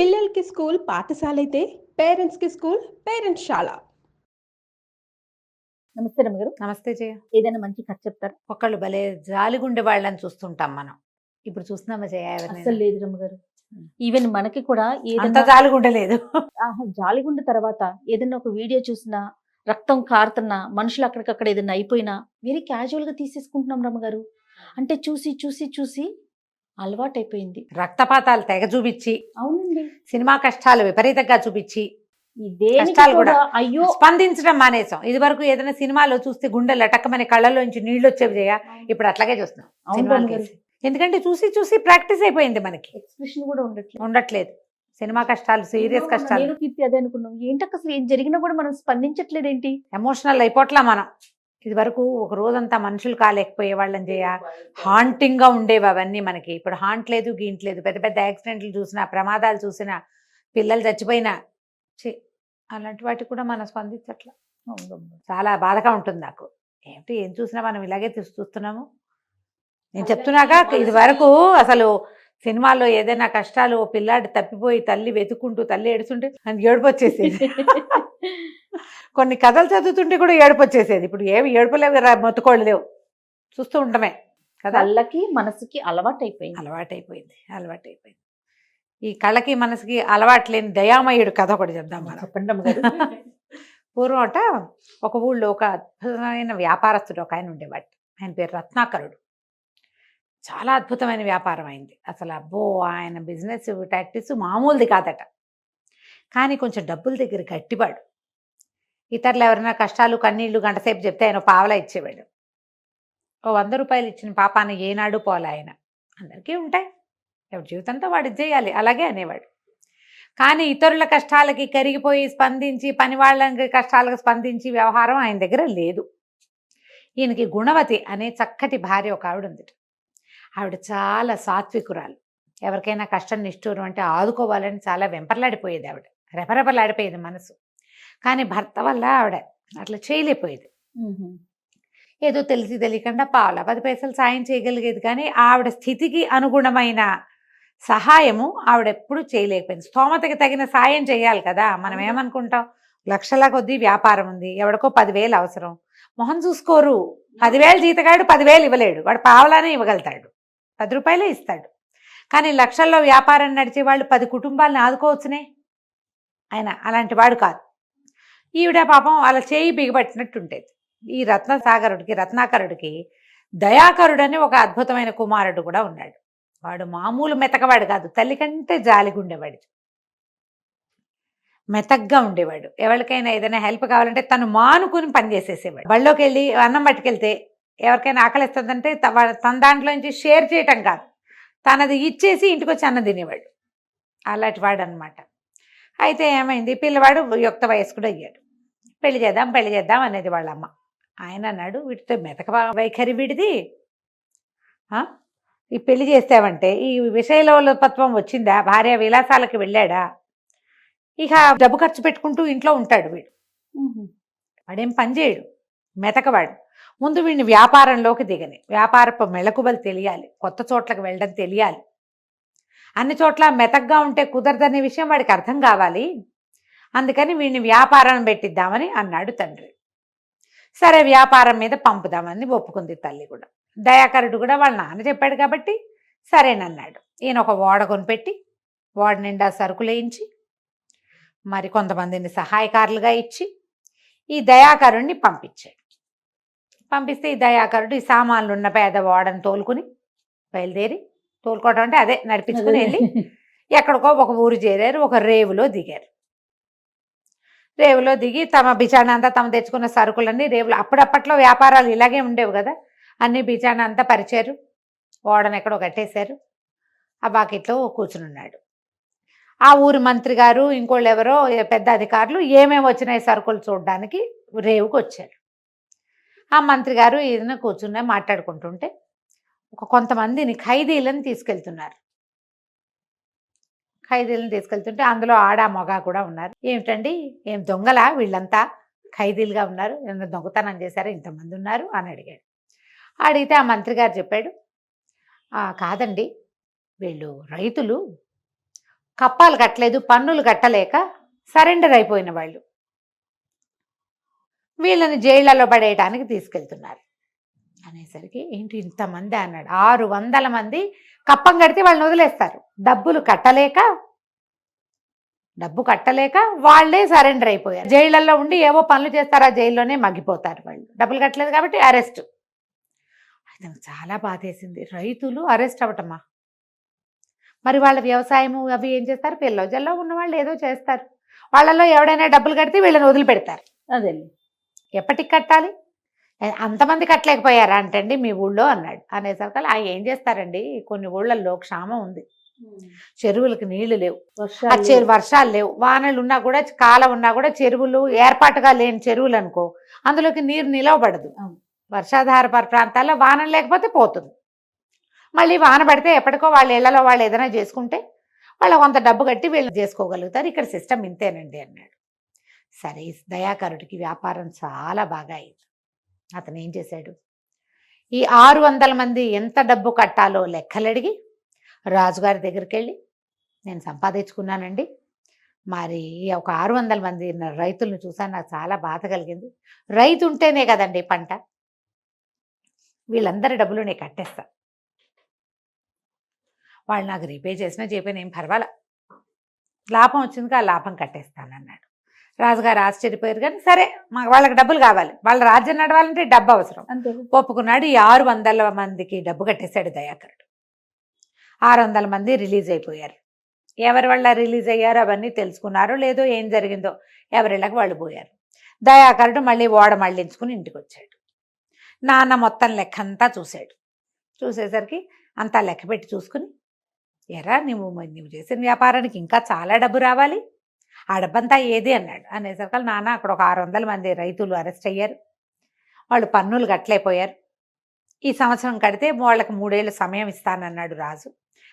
పిల్లలకి స్కూల్ పాఠశాలైతే పేరెంట్స్‌కి స్కూల్ పేరెంట్స్‌శాల. నమస్తే రమ్మగారు. నమస్తే జయ. ఏదైనా మంచి కథ చెప్తారా? ఒకళ్ళు భలే జాలిగుండె వాళ్ళని చూస్తుంటాం మనం. ఇప్పుడు చూస్తున్నామా జయ అస్సలు ఎవరినైనా? లేదు రమ్మగారు. ఈవెన్ మనకి కూడా అంత ఏదైనా జాలిగుండె లేదు. జాలిగుండ తర్వాత ఏదైనా ఒక వీడియో చూసినా, రక్తం కారుతున్నా, మనుషులు అక్కడికక్కడ ఏదైనా అయిపోయినా వెరీ క్యాజువల్ గా తీసేసుకుంటున్నాం రమ్మగారు. అంటే చూసి చూసి చూసి అలవాటైపోయింది. రక్తపాతాలు తెగ చూపించి, అవునండి. సినిమా కష్టాలు విపరీతంగా చూపించి, దేనికి కష్టాలు కూడా కూడా అయ్యో స్పందించడం మానేసాం. ఇది వరకు ఏదైనా సినిమాలో చూస్తే గుండె లటక్కమని కళ్ళలోంచి నీళ్ళు వచ్చేవి జయ. ఇప్పుడు అట్లాగే చూస్తున్నాం అవును సినిమాలు రమ్మగారు. తీసి. ఎందుకంటే చూసి చూసి ప్రాక్టీస్ అయిపోయింది మనకి. ఎక్స్ప్రెషన్ కూడా ఉండట్లేదు. ఉండట్లేదు. సినిమా కష్టాలు, సీరియస్ కష్టాలు, నేను కీర్తి అదే అనుకున్నాం. ఏంటక్క అసలు ఏం జరిగినా కూడా మనం స్పందించట్లేదేంటి? ఎమోషనల్ అయిపోట్లా మనం. ఇది వరకు ఒక రోజంతా మనుషులు కాలేకపోయే వాళ్ళని చేయ, హాంటింగ్ గా ఉండేవి అవన్నీ మనకి. ఇప్పుడు హాంట్ లేదు, గీంట్ లేదు. పెద్ద పెద్ద యాక్సిడెంట్లు చూసినా, ప్రమాదాలు చూసినా, పిల్లలు చచ్చిపోయినా, ఛీ, అలాంటి వాటికి కూడా మనం స్పందించట్లా. చాలా బాధగా ఉంటుంది నాకు. ఏంటి ఏం చూసినా మనం ఇలాగే చూస్తున్నాము. నేను చెప్తున్నాక ఇది వరకు అసలు సినిమాల్లో ఏదైనా కష్టాలు, ఓ పిల్లాడు తప్పిపోయి తల్లి వెతుక్కుంటూ తల్లి ఏడుస్తుంటే అని ఏడుపు వచ్చేసేది. కొన్ని కథలు చదువుతుంటే కూడా ఏడుపు వచ్చేసేది. ఇప్పుడు ఏమి ఏడుపులేవు కదా, మొత్తుకోళ్ళు లేవు, చూస్తూ ఉండమే కదా. కళ్ళకి మనసుకి అలవాటైపోయింది. అలవాటైపోయింది. ఈ కళ్ళకి మనసుకి అలవాటు లేని దయామయుడు కథ ఒకటి చెప్దాం మనం. చెప్పండి రమ్మగారు. పూర్వం అట ఒక ఊళ్ళో ఒక అద్భుతమైన వ్యాపారస్తుడు ఒక ఆయన ఉండేవాడు. ఆయన పేరు రత్నాకరుడు. చాలా అద్భుతమైన వ్యాపారం అయింది అసలు. అబ్బో, ఆయన బిజినెస్ టాక్టిక్స్ మామూలుది కాదట. కానీ కొంచెం డబ్బుల దగ్గర గట్టివాడు. ఇతరులు ఎవరైనా కష్టాలు కన్నీళ్లు గంటసేపు చెప్తే ఆయన పావలా ఇచ్చేవాడు. ఓ 100 రూపాయలు ఇచ్చిన పాపాన్ని ఏనాడు పోలే ఆయన. అందరికీ ఉంటాయి, ఎవరి జీవితంతో వాడు చేయాలి, అలాగే అనేవాడు. కానీ ఇతరుల కష్టాలకి కరిగిపోయి స్పందించి, పని వాళ్ళకి కష్టాలకు స్పందించి వ్యవహారం ఆయన దగ్గర లేదు. ఈయనకి గుణవతి అనే చక్కటి భార్య ఒక ఆవిడ ఉంది. ఆవిడ చాలా సాత్వికురాలు. ఎవరికైనా కష్టం నిష్ఠూరం అంటే ఆదుకోవాలని చాలా వెంపర్లాడిపోయేది ఆవిడ. రెపరెపలాడిపోయేది మనసు. కానీ భర్త వల్ల ఆవిడ అట్లా చేయలేకపోయేది. ఏదో తెలిసి తెలియకుండా పావులా 10 పైసలు సాయం చేయగలిగేది. కానీ ఆవిడ స్థితికి అనుగుణమైన సహాయము ఆవిడ ఎప్పుడు చేయలేకపోయింది. స్తోమతకి తగిన సాయం చేయాలి కదా. మనం ఏమనుకుంటాం, లక్షల కొద్దీ వ్యాపారం ఉంది, ఎవడికో 10,000 అవసరం, మొహం చూసుకోరు. 10,000 జీతగాడు 10,000 ఇవ్వలేడు, వాడు పావలానే ఇవ్వగలుగుతాడు, 10 రూపాయలే ఇస్తాడు. కానీ లక్షల్లో వ్యాపారం నడిచే వాళ్ళు 10 కుటుంబాలను ఆదుకోవచ్చునే. ఆయన అలాంటి వాడు కాదు. ఈవిడ పాపం అలా చేయి బిగబట్టినట్టు ఉండేది. ఈ రత్నాకరుడికి దయాకరుడని ఒక అద్భుతమైన కుమారుడు కూడా ఉన్నాడు. వాడు మామూలు మెతకవాడు కాదు, తల్లి కంటే జాలిగుండేవాడు, మెతగ్గా ఉండేవాడు. ఎవరికైనా ఏదైనా హెల్ప్ కావాలంటే తను మానుకుని పని చేసేసేవాడు. బళ్ళోకి వెళ్ళి అన్నం పట్టుకెళ్తే ఎవరికైనా ఆకలిస్తుందంటే తన దాంట్లో నుంచి షేర్ చేయటం కాదు, తనది ఇచ్చేసి ఇంటికి వచ్చి అన్నం తినేవాడు. అలాంటి వాడు అనమాట. అయితే ఏమైంది, పిల్లవాడు యుక్త వయస్కుడు అయ్యాడు. పెళ్లి చేద్దాం అనేది వాళ్ళ అమ్మ. ఆయన అన్నాడు, వీటితో మెతక వైఖరి వీడిది, ఈ పెళ్లి చేస్తావంటే ఈ విషయలోపత్వం వచ్చిందా, భార్య విలాసాలకు వెళ్ళాడా, ఇక డబ్బు ఖర్చు పెట్టుకుంటూ ఇంట్లో ఉంటాడు వీడు, వాడేం పని చేయడు, మెతకవాడు. ముందు వీడిని వ్యాపారంలోకి దిగని, వ్యాపారపు మెళకువలు తెలియాలి, కొత్త చోట్లకు వెళ్ళడం తెలియాలి, అన్ని చోట్ల మెతగ్గా ఉంటే కుదరదనే విషయం వాడికి అర్థం కావాలి, అందుకని వీడిని వ్యాపారం పెట్టిద్దామని అన్నాడు తండ్రి. సరే వ్యాపారం మీద పంపుదామని ఒప్పుకుంది తల్లి కూడా. దయాకరుడు కూడా వాళ్ళ నాన్న చెప్పాడు కాబట్టి సరేనన్నాడు. ఈయన ఒక ఓడ కొనిపెట్టి ఓడ నిండా సరుకులు వేయించి మరి కొంతమందిని సహాయకారులుగా ఇచ్చి ఈ దయాకరుణ్ణి పంపించాడు. పంపిస్తే ఈ దయాకరుడు ఈ సామాన్లు ఉన్న పేద ఓడను తోలుకుని బయలుదేరి, తోలుకోవడం అంటే అదే నడిపించుకుని వెళ్ళి ఎక్కడికో ఒక ఊరు చేరారు. ఒక రేవులో దిగారు. రేవులో దిగి తమ బిచాణ అంతా తమ తెచ్చుకున్న సరుకులన్నీ రేవులో, అప్పుడప్పట్లో వ్యాపారాలు ఇలాగే ఉండేవి కదా, అన్ని బిచాణ అంతా పరిచారు, ఓడను ఎక్కడో కట్టేశారు. ఆ బాకెట్లో కూర్చునున్నాడు. ఆ ఊరి మంత్రి గారు ఇంకోళ్ళు ఎవరో పెద్ద అధికారులు ఏమేమి వచ్చినాయి సరుకులు చూడడానికి రేవుకు వచ్చారు. ఆ మంత్రి గారు ఈయన కూర్చున్న మాట్లాడుకుంటుంటే కొంతమందిని ఖైదీలను తీసుకెళ్తున్నారు. ఖైదీలను తీసుకెళ్తుంటే అందులో ఆడ మగ కూడా ఉన్నారు. ఏమిటండి, ఏం దొంగలా వీళ్ళంతా ఖైదీలుగా ఉన్నారు, ఏమైనా దొంగతనం చేశారా, ఇంతమంది ఉన్నారు అని అడిగాడు. అడిగితే ఆ మంత్రి గారు చెప్పాడు, కాదండి, వీళ్ళు రైతులు, కప్పాలు కట్టలేదు, పన్నులు కట్టలేక సరెండర్ అయిపోయిన వాళ్ళు వీళ్ళని జైళ్లలో పడేయటానికి తీసుకెళ్తున్నారు అనేసరికి ఏంటి ఇంతమంది అన్నాడు. 600 మంది కప్పం కడితే వాళ్ళని వదిలేస్తారు. డబ్బు కట్టలేక వాళ్ళే సరెండర్ అయిపోయారు. జైళ్లలో ఉండి ఏవో పనులు చేస్తారు, ఆ జైల్లోనే మగ్గిపోతారు వాళ్ళు. డబ్బులు కట్టలేదు కాబట్టి అరెస్ట్. అది చాలా బాధేసింది. రైతులు అరెస్ట్ అవ్వటమా? మరి వాళ్ళ వ్యవసాయము అవి ఏం చేస్తారు? పిల్లో జల్లో ఉన్న వాళ్ళు ఏదో చేస్తారు. వాళ్ళలో ఎవడైనా డబ్బులు కడితే వీళ్ళని వదిలిపెడతారు. అదే ఎప్పటికి కట్టాలి? అంతమంది కట్టలేకపోయారా అంటండి మీ ఊళ్ళో అన్నాడు. అనేసరికి ఏం చేస్తారండి, కొన్ని ఊళ్ళల్లో క్షామం ఉంది, చెరువులకు నీళ్లు లేవు, వర్షాలు లేవు, వానలు ఉన్నా కూడా కాలం ఉన్నా కూడా చెరువులు ఏర్పాటుగా లేని చెరువులు అనుకో, అందులోకి నీరు నిలవబడదు. వర్షాధార ప్రాంతాల్లో వానలు లేకపోతే పోతుంది. మళ్ళీ వాన పడితే ఎప్పటికో వాళ్ళ ఇళ్లలో వాళ్ళు ఏదైనా చేసుకుంటే వాళ్ళు కొంత డబ్బు కట్టి వీళ్ళు చేసుకోగలుగుతారు. ఇక్కడ సిస్టమ్ ఇంతేనండి అన్నాడు. సరే, దయాకరుడికి వ్యాపారం చాలా బాగా అయింది. అతను ఏం చేశాడు, ఈ 600 మంది ఎంత డబ్బు కట్టాలో లెక్కలడిగి రాజుగారి దగ్గరికి వెళ్ళి, నేను సంపాదించుకున్నానండి, మరి ఒక 600 మంది రైతులను చూసాను, నాకు చాలా బాధ కలిగింది. రైతు ఉంటేనే కదండి పంట, వీళ్ళందరి డబ్బులు నేను కట్టేస్తా, వాళ్ళు నాకు రీపే చేసినా చెప్పిన ఏం పర్వాలా, లాభం వచ్చిందిగా ఆ లాభం కట్టేస్తానన్నాడు. రాజుగారు ఆశ్చర్యపోయారు. కానీ సరే, వాళ్ళకి డబ్బులు కావాలి, వాళ్ళ రాజ్యం నడవాలంటే డబ్బు అవసరం, ఒప్పుకున్నాడు. ఈ 600 మందికి డబ్బు కట్టేశాడు దయాకరుడు. 600 మంది రిలీజ్ అయిపోయారు. ఎవరి వల్ల రిలీజ్ అయ్యారో అవన్నీ తెలుసుకున్నారో లేదో, ఏం జరిగిందో ఎవరిళ్ళకి వాళ్ళు పోయారు. దయాకరుడు మళ్ళీ ఓడ మళ్ళించుకుని ఇంటికి వచ్చాడు. నాన్న మొత్తం లెక్క అంతా చూశాడు. చూసేసరికి అంతా లెక్క పెట్టి చూసుకుని, ఎరా నువ్వు చేసిన వ్యాపారానికి ఇంకా చాలా డబ్బు రావాలి, ఆ డబ్బంతా ఏది అన్నాడు. అనేసరికి నాన్న అక్కడ ఒక 600 మంది రైతులు అరెస్ట్ అయ్యారు, వాళ్ళు పన్నులు కట్టలేకపోయారు, ఈ సంవత్సరం కడితే వాళ్ళకి 3 ఏళ్ళు సమయం ఇస్తానన్నాడు రాజు,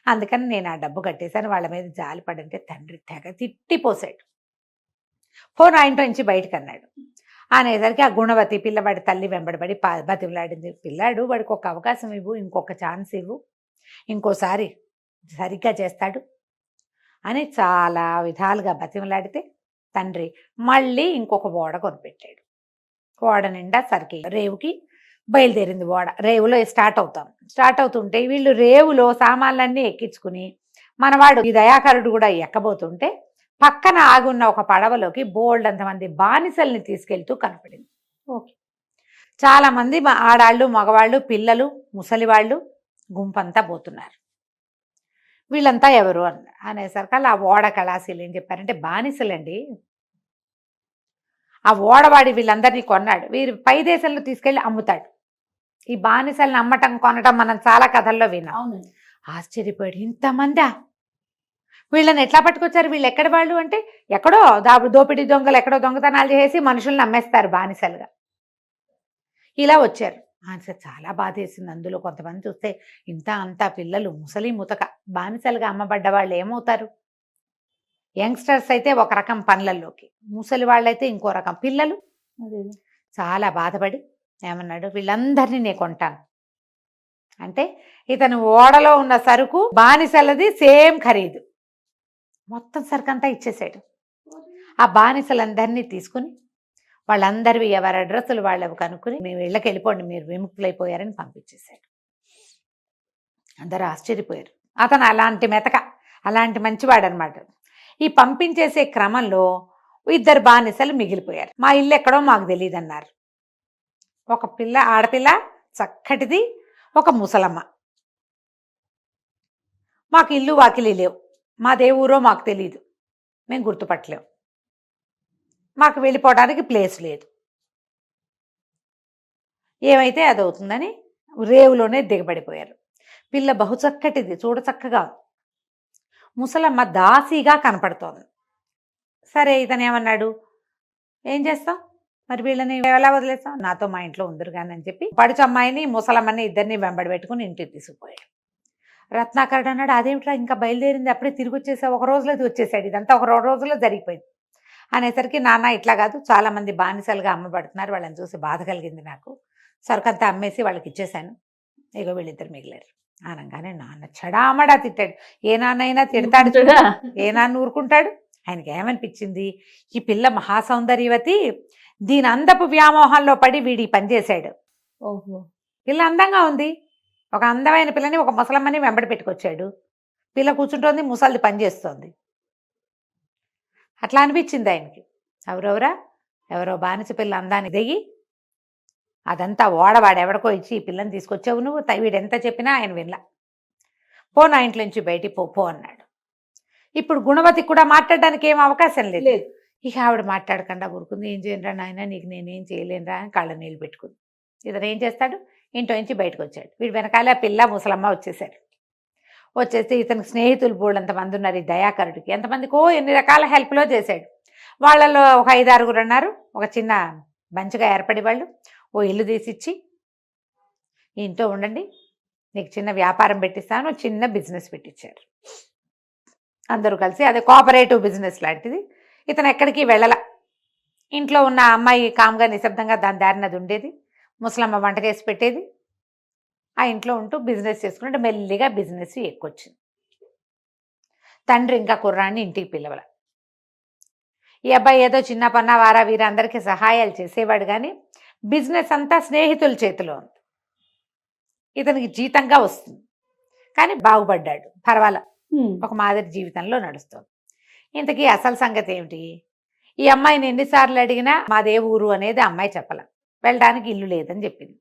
అందుకని నేను ఆ డబ్బు కట్టేశాను, వాళ్ళ మీద జాలి పడంటే తండ్రి తెగ తిట్టిపోసాడు. ఫోన్ ఇంట్లో నుంచి బయటకు అన్నాడు. అనేసరికి ఆ గుణవతి పిల్లవాడి తల్లి వెంబడబడి బతిమలాడింది. పిల్లాడు, వాడికి ఒక అవకాశం ఇవ్వు, ఇంకొక ఛాన్స్ ఇవ్వు, ఇంకోసారి సరిగ్గా చేస్తాడు అని చాలా విధాలుగా బతిమలాడితే తండ్రి మళ్ళీ ఇంకొక ఓడ కొనిపెట్టాడు. ఓడ నిండా సరికి రేవుకి బయలుదేరింది ఓడ. రేవులో స్టార్ట్ అవుతుంటే వీళ్ళు రేవులో సామాన్లన్నీ ఎక్కించుకుని మనవాడు ఈ దయాకరుడు కూడా ఎక్కబోతుంటే పక్కన ఆగున్న ఒక పడవలోకి బోల్డ్ అంతమంది బానిసల్ని తీసుకెళ్తూ కనపడింది. ఓకే, చాలా మంది ఆడాళ్ళు, మగవాళ్ళు, పిల్లలు, ముసలివాళ్ళు గుంపంతా పోతున్నారు. వీళ్ళంతా ఎవరు అనేసరికి ఆ ఓడ కళాశీలు ఏం చెప్పారంటే, బానిసలండి, ఆ ఓడవాడి వీళ్ళందరినీ కొన్నాడు, వీరు పై దేశంలో తీసుకెళ్ళి అమ్ముతాడు. ఈ బానిసల్ని అమ్మటం కొనటం మనం చాలా కథల్లో విన్నాం. ఆశ్చర్యపోయాడు, ఇంతమందా, వీళ్ళని ఎట్లా పట్టుకొచ్చారు, వీళ్ళు ఎక్కడ వాళ్ళు అంటే, ఎక్కడో దోపిడీ దొంగలు ఎక్కడో దొంగతనాలు చేసి మనుషుల్ని అమ్మేస్తారు బానిసలుగా, ఇలా వచ్చారు. చాలా బాధేసింది. అందులో కొంతమంది చూస్తే ఇంత అంతా పిల్లలు, ముసలి ముతక బానిసలుగా అమ్మబడ్డ వాళ్ళు ఏమవుతారు? యంగ్స్టర్స్ అయితే ఒక రకం పనులలోకి, ముసలి వాళ్ళైతే ఇంకో రకం, పిల్లలు. చాలా బాధపడి ఏమన్నాడు, వీళ్ళందరినీ నేను కొంటాను అంటే, ఇతను ఓడలో ఉన్న సరుకు బానిసలది సేమ్ ఖరీదు, మొత్తం సరుకు అంతా ఇచ్చేసాడు. ఆ బానిసలందరినీ తీసుకుని వాళ్ళందరివి ఎవరి అడ్రస్సులు వాళ్ళవి కనుక్కుని, మేము ఇళ్ళకి వెళ్ళిపోండి, మీరు విముక్తులైపోయారని పంపించేశాడు. అందరూ ఆశ్చర్యపోయారు. అతను అలాంటి మంచివాడు అనమాట. ఈ పంపించేసే క్రమంలో 2 బానిసలు మిగిలిపోయారు. మా ఇల్లు ఎక్కడో మాకు తెలియదు అన్నారు. ఒక ఆడపిల్ల చక్కటిది, ఒక ముసలమ్మ. మాకు ఇల్లు వాకిలి లేవు, మా దేవురో మాకు తెలియదు, మేము గుర్తుపట్టలేము, మాకు వెళ్ళిపోవడానికి ప్లేస్ లేదు, ఏమైతే అది అవుతుందని రేవులోనే దిగబడిపోయారు. పిల్ల బహుచక్కటిది, చూడచక్కగా, ముసలమ్మ దాసీగా కనపడుతోంది. సరే, ఇతను ఏమన్నాడు, ఏం చేస్తాం మరి, వీళ్ళని ఎలా వదిలేస్తాం, నాతో మా ఇంట్లో ఉందరు కానీ అని చెప్పి పడుచు అమ్మాయిని ముసలమ్మని ఇద్దరిని వెంబడి పెట్టుకుని ఇంటికి తీసుకుపోయాడు. రత్నాకరుడు అన్నాడు, అదేమిట్రా ఇంకా బయలుదేరింది, అప్పుడే తిరిగి వచ్చేసా, ఒక రోజులో వచ్చేసాడు, ఇదంతా ఒక 2 రోజుల్లో జరిగిపోయింది అనేసరికి, నాన్న ఇట్లా కాదు, చాలామంది బానిసలుగా అమ్మబడుతున్నారు, వాళ్ళని చూసి బాధ కలిగింది నాకు, సరుకంతా అమ్మేసి వాళ్ళకి ఇచ్చేశాను, ఇగో వీళ్ళిద్దరు మిగిలారు. అనగానే నాన్న చెడామడా తిట్టాడు. ఏ నాన్నైనా తిడతాడు చూడు, ఏ నాన్న ఊరుకుంటాడు. ఆయనకి ఏమనిపించింది, ఈ పిల్ల మహాసౌందర్యవతి, దీని అందపు వ్యామోహంలో పడి వీడి పని చేశాడు. ఓహో. పిల్ల అందంగా ఉంది, ఒక అందమైన పిల్లని ఒక ముసలమ్మని వెంబడి పెట్టుకొచ్చాడు. పిల్ల కూర్చుంటోంది, ముసలిది పని చేస్తోంది. అట్లా అనిపించింది ఆయనకి. ఎవరో బానిస పిల్ల అందాన్ని దిగి అదంతా వాడెవడికో ఇచ్చి ఈ పిల్లని తీసుకొచ్చావు నువ్వు, వీడెంత చెప్పినా ఆయన వినలా. పో నా ఇంట్లో నుంచి బయటికి పో అన్నాడు. ఇప్పుడు గుణవతి కూడా మాట్లాడడానికి ఏం అవకాశం లేదు. ఇక ఆవిడ మాట్లాడకుండా ఊరుకుంది. ఏం చేయనురా నాయన, నీకు నేనేం చేయలేనురా అని కళ్ళ నీళ్ళు పెట్టుకుంది. ఇతను ఏం చేస్తాడు, ఇంట్లో నుంచి బయటకు వచ్చాడు. వీడు వెనకాల పిల్ల ముసలమ్మ వచ్చేసాడు. వచ్చేస్తే ఇతనికి స్నేహితులు బోళ్ళంతమంది ఉన్నారు. ఈ దయాకరుడికి ఎంతమందికో ఎన్ని రకాల హెల్ప్లో చేశాడు. వాళ్ళలో ఒక 5-6 ఉన్నారు. ఒక చిన్న మంచిగా ఏర్పడి వాళ్ళు ఓ ఇల్లు తీసిచ్చి, ఈ ఇంట్లో ఉండండి, నీకు చిన్న వ్యాపారం పెట్టిస్తాను, చిన్న బిజినెస్ పెట్టించారు. అందరూ కలిసి, అదే కోఆపరేటివ్ బిజినెస్ లాంటిది. ఇతను ఎక్కడికి వెళ్ళల. ఇంట్లో ఉన్న అమ్మాయి కామ్గా నిశ్శబ్దంగా దాని దారినది ఉండేది. ముసలమ్మ వంట చేసి పెట్టేది. ఆ ఇంట్లో ఉంటూ బిజినెస్ చేసుకుంటే మెల్లిగా బిజినెస్ ఎక్కువచ్చింది. తండ్రి ఇంకా కుర్రాన్ని ఇంటికి పిలవల. ఈ అబ్బాయి ఏదో చిన్న పన్న వారా వీర అందరికీ సహాయాలు చేసేవాడు, కానీ బిజినెస్ అంతా స్నేహితుల చేతిలో ఉంది. ఇతనికి జీతంగా వస్తుంది, కానీ బాగుపడ్డాడు, పర్వాలా, ఒక మాదిరి జీవితంలో నడుస్తుంది. ఇంతకీ అసలు సంగతి ఏమిటి, ఈ అమ్మాయిని ఎన్నిసార్లు అడిగినా మాదే ఊరు అనేది అమ్మాయి చెప్పల. వెళ్ళడానికి ఇల్లు లేదని చెప్పింది.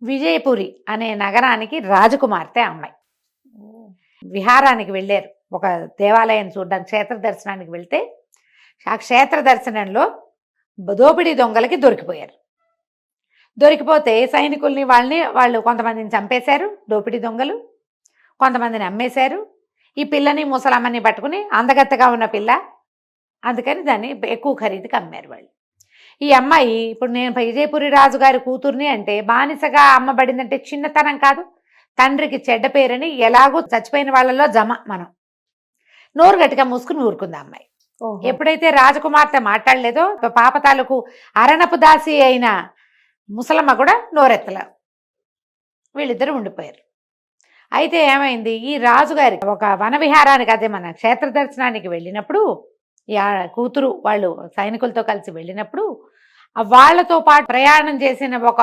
విజయపురి అనే నగరానికి రాజకుమార్తె అమ్మాయి. విహారానికి వెళ్ళారు, ఒక దేవాలయం చూడడానికి, క్షేత్ర దర్శనానికి వెళ్తే ఆ క్షేత్ర దర్శనంలో దోపిడీ దొంగలకి దొరికిపోయారు. దొరికిపోతే సైనికుల్ని వాళ్ళు కొంతమందిని చంపేశారు దోపిడీ దొంగలు, కొంతమందిని అమ్మేశారు. ఈ పిల్లని ముసలమ్మని పట్టుకుని, అందగత్తగా ఉన్న పిల్ల, అందుకని దాన్ని ఎక్కువ ఖరీదుకి అమ్మారు వాళ్ళు. ఈ అమ్మాయి ఇప్పుడు నేను విజయపురి రాజుగారి కూతుర్ని అంటే బానిసగా అమ్మబడిందంటే చిన్నతనం కాదు, తండ్రికి చెడ్డ పేరని ఎలాగూ చచ్చిపోయిన వాళ్ళలో జమ. మనం నోరు గట్టిగా మూసుకుని ఊరుకుంది అమ్మాయి. ఎప్పుడైతే రాజకుమార్తె మాట్లాడలేదో పాప తాలూకు అరణపు దాసి అయిన ముసలమ్మ కూడా నోరెత్తల. వీళ్ళిద్దరూ ఉండిపోయారు. అయితే ఏమైంది, ఈ రాజుగారి ఒక వనవిహారానికి, అదే మన క్షేత్ర దర్శనానికి వెళ్ళినప్పుడు, ఈ కూతురు వాళ్ళు సైనికులతో కలిసి వెళ్ళినప్పుడు వాళ్లతో పాటు ప్రయాణం చేసిన ఒక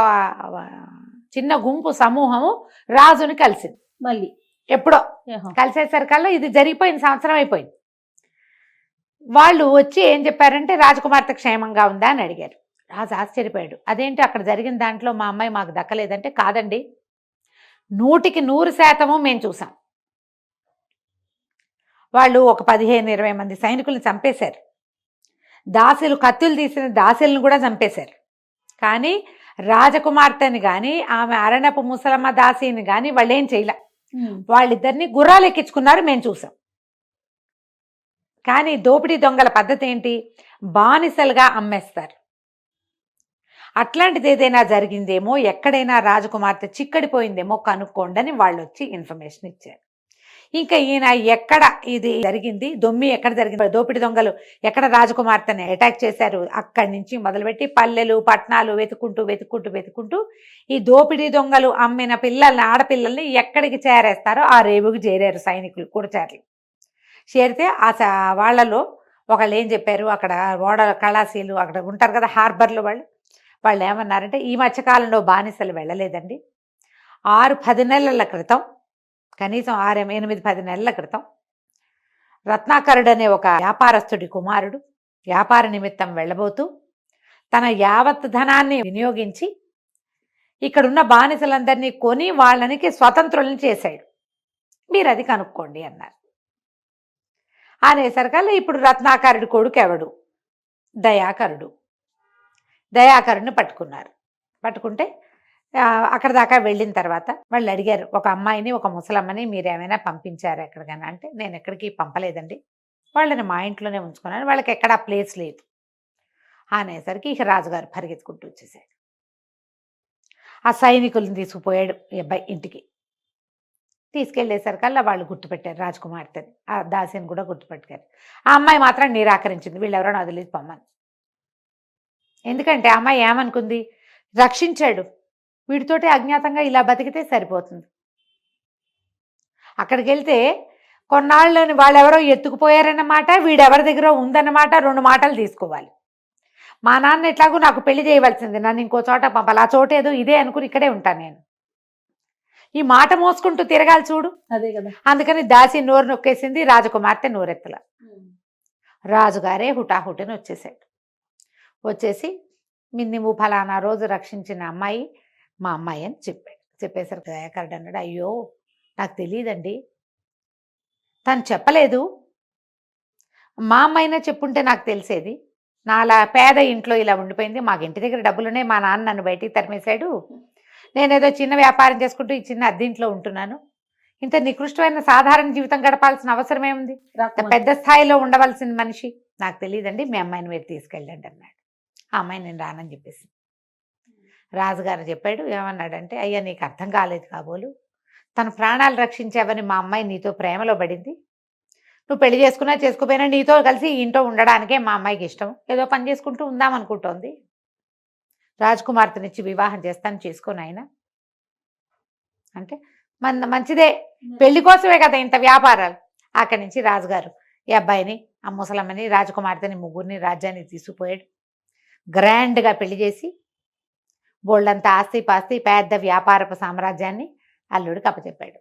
చిన్న గుంపు సమూహము రాజుని కలిసింది. మళ్ళీ ఎప్పుడో కలిసేసరికల్లా ఇది జరిగిపోయిన సంవత్సరం అయిపోయింది. వాళ్ళు వచ్చి ఏం చెప్పారంటే, రాజకుమార్తె క్షేమంగా ఉందా అని అడిగారు. రాజు ఆశ్చర్యపోయాడు. అదేంటి అక్కడ జరిగిన దాంట్లో మా అమ్మాయి మాకు దక్కలేదంటే, కాదండి, 100% మేము చూసాం. వాళ్ళు ఒక 15-20 మంది సైనికుల్ని చంపేశారు. దాసులు, కత్తులు తీసిన దాసులను కూడా చంపేశారు. కానీ రాజకుమార్తెని కానీ ఆమె అరణపు ముసలమ్మ దాసిని కానీ వాళ్ళు ఏం చేయలే. వాళ్ళిద్దరిని గుర్రాలు ఎక్కించుకున్నారు, మేము చూసాం. కానీ దోపిడీ దొంగల పద్ధతి ఏంటి, బానిసలుగా అమ్మేస్తారు. అట్లాంటిది ఏదైనా జరిగిందేమో, ఎక్కడైనా రాజకుమార్తె చిక్కడిపోయిందేమో కనుక్కోండి అని వాళ్ళు వచ్చి ఇన్ఫర్మేషన్ ఇచ్చారు. ఇంకా ఈయన ఎక్కడ ఇది జరిగింది, దొమ్మి ఎక్కడ జరిగింది, దోపిడీ దొంగలు ఎక్కడ రాజకుమార్తెని అటాక్ చేశారు, అక్కడి నుంచి మొదలుపెట్టి పల్లెలు పట్టణాలు వెతుక్కుంటూ ఈ దోపిడీ దొంగలు అమ్మిన పిల్లల్ని, ఆడపిల్లల్ని ఎక్కడికి చేరేస్తారో ఆ రేవుకి చేరారు సైనికులు, కుడచారులు. చేరితే వాళ్ళలో ఒకళ్ళు ఏం చెప్పారు, అక్కడ ఓడల కళాశీలు అక్కడ ఉంటారు కదా హార్బర్లో, వాళ్ళు ఏమన్నారంటే, ఈ మధ్యకాలంలో బానిసలు వెళ్ళలేదండి, 6-10 నెలల క్రితం, కనీసం 6-8-10 నెలల క్రితం రత్నాకరుడు అనే ఒక వ్యాపారస్తుడి కుమారుడు వ్యాపార నిమిత్తం వెళ్ళబోతూ తన యావత్ ధనాన్ని వినియోగించి ఇక్కడున్న బానిసలందరినీ కొని వాళ్ళనికి స్వతంత్రులను చేశాడు, మీరు అది కనుక్కోండి అన్నారు. అనేసరికల్లా ఇప్పుడు రత్నాకరుడి కొడుకు ఎవడు, దయాకరుడిని పట్టుకున్నారు. పట్టుకుంటే అక్కడ దాకా వెళ్ళిన తర్వాత వాళ్ళు అడిగారు, ఒక అమ్మాయిని ఒక ముసలమ్మని మీరు ఏమైనా పంపించారు ఎక్కడికైనా అంటే, నేను ఎక్కడికి పంపలేదండి, వాళ్ళని మా ఇంట్లోనే ఉంచుకున్నాను, వాళ్ళకి ఎక్కడా ప్లేస్ లేదు అనేసరికి ఇక రాజుగారు పరిగెత్తుకుంటూ వచ్చేసాడు. ఆ సైనికులను తీసుకుపోయాడు ఈ అబ్బాయి ఇంటికి. తీసుకెళ్లేసరికల్లా వాళ్ళు గుర్తుపెట్టారు రాజకుమార్తెని, ఆ దాసిని కూడా గుర్తుపెట్టారు. ఆ అమ్మాయి మాత్రం నిరాకరించింది, వీళ్ళెవరైనా వదిలేసి పొమ్మని. ఎందుకంటే ఆ అమ్మాయి ఏమనుకుంది, రక్షించాడు, వీడితోటి అజ్ఞాతంగా ఇలా బతికితే సరిపోతుంది, అక్కడికి వెళ్తే కొన్నాళ్ళని వాళ్ళెవరో ఎత్తుకుపోయారన్నమాట, వీడెవరి దగ్గర ఉందన్నమాట, 2 మాటలు తీసుకోవాలి. మా నాన్న ఎట్లాగో నాకు పెళ్లి చేయవలసింది, నన్ను ఇంకో చోట పంపాలి, ఆ చోట ఏదో ఇదే అనుకుని ఇక్కడే ఉంటాను నేను. ఈ మాట మోసుకుంటూ తిరగాలి చూడు. అదే కదా. అందుకని దాసి నోరు నొక్కేసింది, రాజకుమార్తె నోరెత్తల. రాజుగారే హుటాహుటిని వచ్చేసాడు. వచ్చేసి నువ్వు ఫలానా రోజు రక్షించిన అమ్మాయి మా అమ్మాయి అని చెప్పాడు. చెప్పేసరికి దయాకరుడు అన్నాడు, అయ్యో నాకు తెలియదండి, తను చెప్పలేదు, మా అమ్మాయినా చెప్పుంటే నాకు తెలిసేది. నా అలా పేద ఇంట్లో ఇలా ఉండిపోయింది, మాకు ఇంటి దగ్గర డబ్బులునే, మా నాన్న నన్ను బయటికి తరిమేశాడు, నేనేదో చిన్న వ్యాపారం చేసుకుంటూ ఈ చిన్న అద్దెంట్లో ఉంటున్నాను, ఇంత నికృష్టమైన సాధారణ జీవితం గడపాల్సిన అవసరం ఏముంది, పెద్ద స్థాయిలో ఉండవలసిన మనిషి, నాకు తెలియదండి, మీ అమ్మాయిని మీరు తీసుకెళ్ళండి అన్నాడు. ఆ అమ్మాయి నేను రానని చెప్పేసి. రాజుగారు చెప్పాడు, ఏమన్నాడంటే, అయ్యా నీకు అర్థం కాలేదు కాబోలు, తన ప్రాణాలు రక్షించావని మా అమ్మాయి నీతో ప్రేమలో పడింది, నువ్వు పెళ్లి చేసుకున్నా చేసుకోపోయినా నీతో కలిసి ఇంట్లో ఉండడానికే మా అమ్మాయికి ఇష్టం, ఏదో పని చేసుకుంటూ ఉందామనుకుంటోంది, రాజకుమార్తెనిచ్చి వివాహం చేస్తాను, చేసుకోను ఆయన అంటే మంచిదే, పెళ్లి కోసమే కదా ఇంత వ్యాపారాలు. అక్కడి నుంచి రాజుగారు ఈ అబ్బాయిని, ఆ ముసలమ్మని, రాజకుమార్తెని, ముగ్గురిని రాజ్యానికి తీసుకుపోయాడు. గ్రాండ్గా పెళ్లి చేసి బోల్డంత ఆస్తి పాస్తి పెద్ద వ్యాపారపు సామ్రాజ్యాన్ని అల్లుడికి అప్పచెప్పాడు.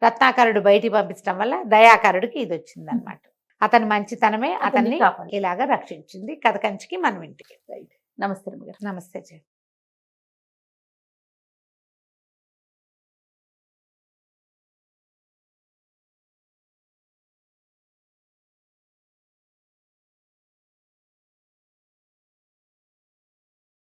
రత్నాకరుడు బయటికి పంపించడం వల్ల దయాకరుడికి ఇది వచ్చిందనమాట. అతని మంచితనమే అతన్ని ఇలాగా రక్షించింది. కథ కంచికి మనం ఇంటికి. నమస్తే రమ్య గారు. నమస్తే జయ.